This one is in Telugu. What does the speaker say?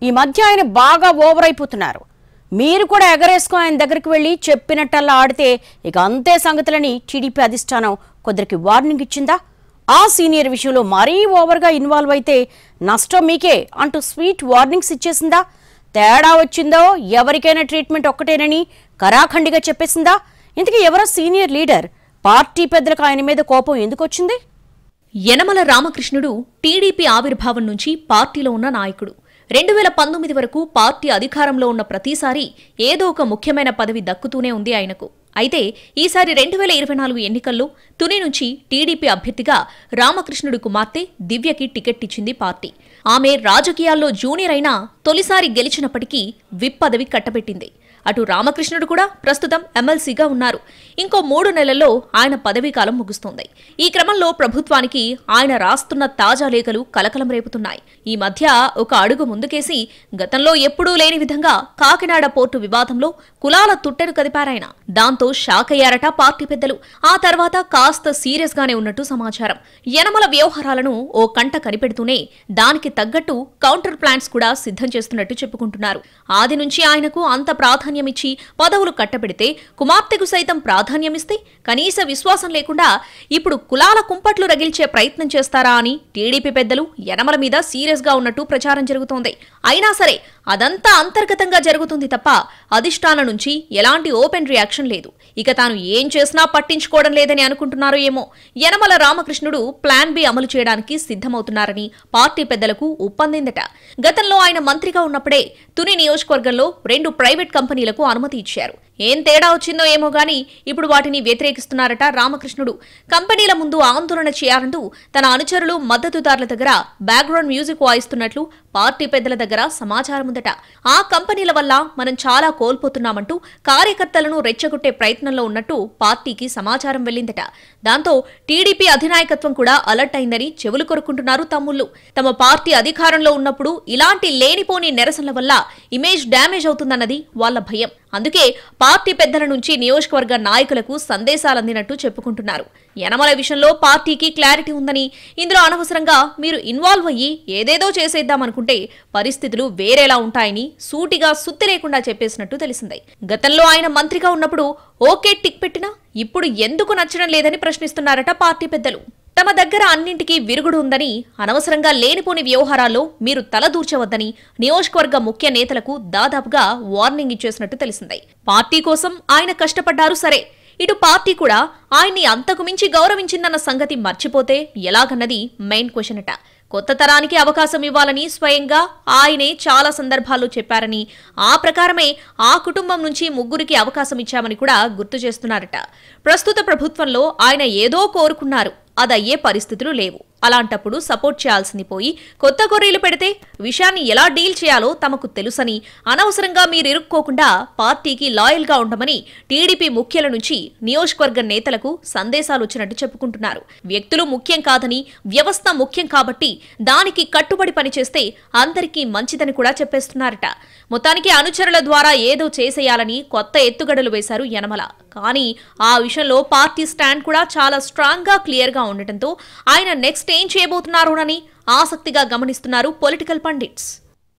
ఈ మధ్య ఆయన బాగా ఓవర్ అయిపోతున్నారు. మీరు కూడా ఎగరేసుకుని ఆయన దగ్గరికి వెళ్ళి చెప్పినట్టల్లా ఆడితే ఇక అంతే సంగతులని టీడీపీ అధిష్టానం కొందరికి వార్నింగ్ ఇచ్చిందా? ఆ సీనియర్ విషయంలో మరీ ఓవర్గా ఇన్వాల్వ్ అయితే నష్టం మీకే అంటూ స్వీట్ వార్నింగ్స్ ఇచ్చేసిందా? తేడా వచ్చిందో ఎవరికైనా ట్రీట్మెంట్ ఒక్కటేనని కరాఖండిగా చెప్పేసిందా? ఇంతకీ ఎవరో సీనియర్ లీడర్? పార్టీ పెద్దలకు ఆయన మీద కోపం ఎందుకు వచ్చింది? యనమల రామకృష్ణుడు టీడీపీ ఆవిర్భావం నుంచి పార్టీలో ఉన్న నాయకుడు. 2019 వరకు పార్టీ అధికారంలో ఉన్న ప్రతిసారి ఏదో ఒక ముఖ్యమైన పదవి దక్కుతూనే ఉంది ఆయనకు. అయితే ఈసారి 2024 ఎన్నికల్లో తుని నుంచి టీడీపీ అభ్యర్థిగా రామకృష్ణుడి కుమార్తె దివ్యకి టికెట్ ఇచ్చింది పార్టీ. ఆమె రాజకీయాల్లో జూనియర్ అయినా తొలిసారి గెలిచినప్పటికీ విప్ పదవి కట్టబెట్టింది. అటు రామకృష్ణుడు కూడా ప్రస్తుతం ఎమ్మెల్సీగా ఉన్నారు. ఇంకో 3 నెలల్లో ఆయన పదవీకాలం ముగుస్తోంది. ఈ క్రమంలో ప్రభుత్వానికి ఆయన రాస్తున్న తాజా లేఖలు కలకలం రేపుతున్నాయి. ఈ మధ్య ఒక అడుగు ముందుకేసి గతంలో ఎప్పుడూ లేని విధంగా కాకినాడ పోర్టు వివాదంలో కులాల తుట్టెను కదిపారాయన. దాంతో షాక్ అయ్యారట పార్టీ పెద్దలు. ఆ తర్వాత కాస్త సీరియస్ గానే ఉన్నట్టు సమాచారం. యనమల వ్యవహారాలను ఓ కంట కనిపెడుతూనే దానికి తగ్గట్టు కౌంటర్ ప్లాన్స్ కూడా సిద్ధం చేస్తున్నట్టు చెప్పుకుంటున్నారు. ఆది నుంచి ఆయనకు అంత ప్రాధాన్యమిచ్చి పదవులు కట్టబెడితే కుమార్తెకు సైతం ప్రాధాన్యమిస్తే కనీస విశ్వాసం లేకుండా ఇప్పుడు కులాల కుంపట్లు రగిల్చే ప్రయత్నం చేస్తారా అని టీడీపీ పెద్దలు యనమల మీద సీరియస్ గా ఉన్నట్టు ప్రచారం జరుగుతోంది. అయినా సరే అదంతా అంతర్గతంగా జరుగుతుంది తప్ప అధిష్టానం నుంచి ఎలాంటి ఓపెన్ రియాక్షన్ లేదు. ఇక తాను ఏం చేసినా పట్టించుకోవడం లేదని అనుకుంటున్నారో ఏమో. యనమల రామకృష్ణుడు ప్లాన్ బి అమలు చేయడానికి సిద్ధమవుతున్నారని పార్టీ పెద్దలకు ఉప్పందిందట. గతంలో ఆయన మంత్రిగా ఉన్నప్పుడే తుని నియోజకవర్గంలో 2 ప్రైవేట్ కంపెనీలకు అనుమతి ఇచ్చారు. ఏం తేడా వచ్చిందో ఏమో గాని ఇప్పుడు వాటిని వ్యతిరేకిస్తున్నారట రామకృష్ణుడు. కంపెనీల ముందు ఆందోళన చేయాలంటూ తన అనుచరులు మద్దతుదారుల దగ్గర బ్యాక్గ్రౌండ్ మ్యూజిక్ వాయిస్తున్నట్లు పార్టీ పెద్దల దగ్గర సమాచారం ఉందట. ఆ కంపెనీల వల్ల మనం చాలా కోల్పోతున్నామంటూ కార్యకర్తలను రెచ్చగొట్టే ప్రయత్నంలో ఉన్నట్టు పార్టీకి సమాచారం వెళ్లిందట. దాంతో టీడీపీ అధినాయకత్వం కూడా అలర్ట్ అయిందని చెవులు కొరుకుంటున్నారు తమ్ముళ్లు. తమ పార్టీ అధికారంలో ఉన్నప్పుడు ఇలాంటి లేనిపోని నిరసనల వల్ల ఇమేజ్ డ్యామేజ్ అవుతుందన్నది వాళ్ల భయం. అందుకే పార్టీ పెద్దల నుంచి నియోజకవర్గ నాయకులకు సందేశాలు అందినట్టు చెప్పుకుంటున్నారు. యనమల విషయంలో పార్టీకి క్లారిటీ ఉందని, ఇందులో అనవసరంగా మీరు ఇన్వాల్వ్ అయ్యి ఏదేదో చేసేద్దామనుకుంటే పరిస్థితులు వేరేలా ఉంటాయని సూటిగా సుత్తి లేకుండా చెప్పేసినట్టు తెలిసింది. గతంలో ఆయన మంత్రిగా ఉన్నప్పుడు ఓకే టిక్ పెట్టినా ఇప్పుడు ఎందుకు నచ్చడం లేదని ప్రశ్నిస్తున్నారట పార్టీ పెద్దలు. తమ దగ్గర అన్నింటికీ విరుగుడు ఉందని, అనవసరంగా లేనిపోని వ్యవహారాల్లో మీరు తలదూర్చవద్దని నియోజకవర్గ ముఖ్య నేతలకు దాదాపుగా వార్నింగ్ ఇచ్చేసినట్టు తెలిసింది. పార్టీ కోసం ఆయన కష్టపడ్డారు సరే, ఇటు పార్టీ కూడా ఆయన్ని అంతకు మించి గౌరవించిందన్న సంగతి మర్చిపోతే ఎలాగన్నది మెయిన్ క్వశ్చన్ అట. కొత్త తరానికి అవకాశం ఇవ్వాలని స్వయంగా ఆయనే చాలా సందర్భాల్లో చెప్పారని, ఆ ప్రకారమే ఆ కుటుంబం నుంచి 3కి అవకాశం ఇచ్చామని కూడా గుర్తు చేస్తున్నారట. ప్రస్తుత ప్రభుత్వంలో ఆయన ఏదో కోరుకున్నారు, అదయ్యే పరిస్థితులు లేవు. అలాంటప్పుడు సపోర్ట్ చేయాల్సింది పోయి కొత్త కొర్రీలు పెడితే విషయాన్ని ఎలా డీల్ చేయాలో తమకు తెలుసని, అనవసరంగా మీరిరుక్కోకుండా పార్టీకి లాయల్గా ఉండమని టీడీపీ ముఖ్యుల నుంచి నియోజకవర్గ నేతలకు సందేశాలు వచ్చినట్టు చెప్పుకుంటున్నారు. వ్యక్తులు ముఖ్యం కాదని, వ్యవస్థ ముఖ్యం కాబట్టి దానికి కట్టుబడి పనిచేస్తే అందరికీ మంచిదని కూడా చెప్పేస్తున్నారట. మొత్తానికి అనుచరుల ద్వారా ఏదో చేసేయాలని కొత్త ఎత్తుగడలు వేశారు యనమల. కానీ ఆ విషయంలో పార్టీ స్టాండ్ కూడా చాలా స్ట్రాంగ్ గా క్లియర్ గా ఉండటంతో ఆయన నెక్స్ట్ ఏం చేయబోతున్నారోనని ఆసక్తిగా గమనిస్తున్నారు పొలిటికల్ పండిట్స్.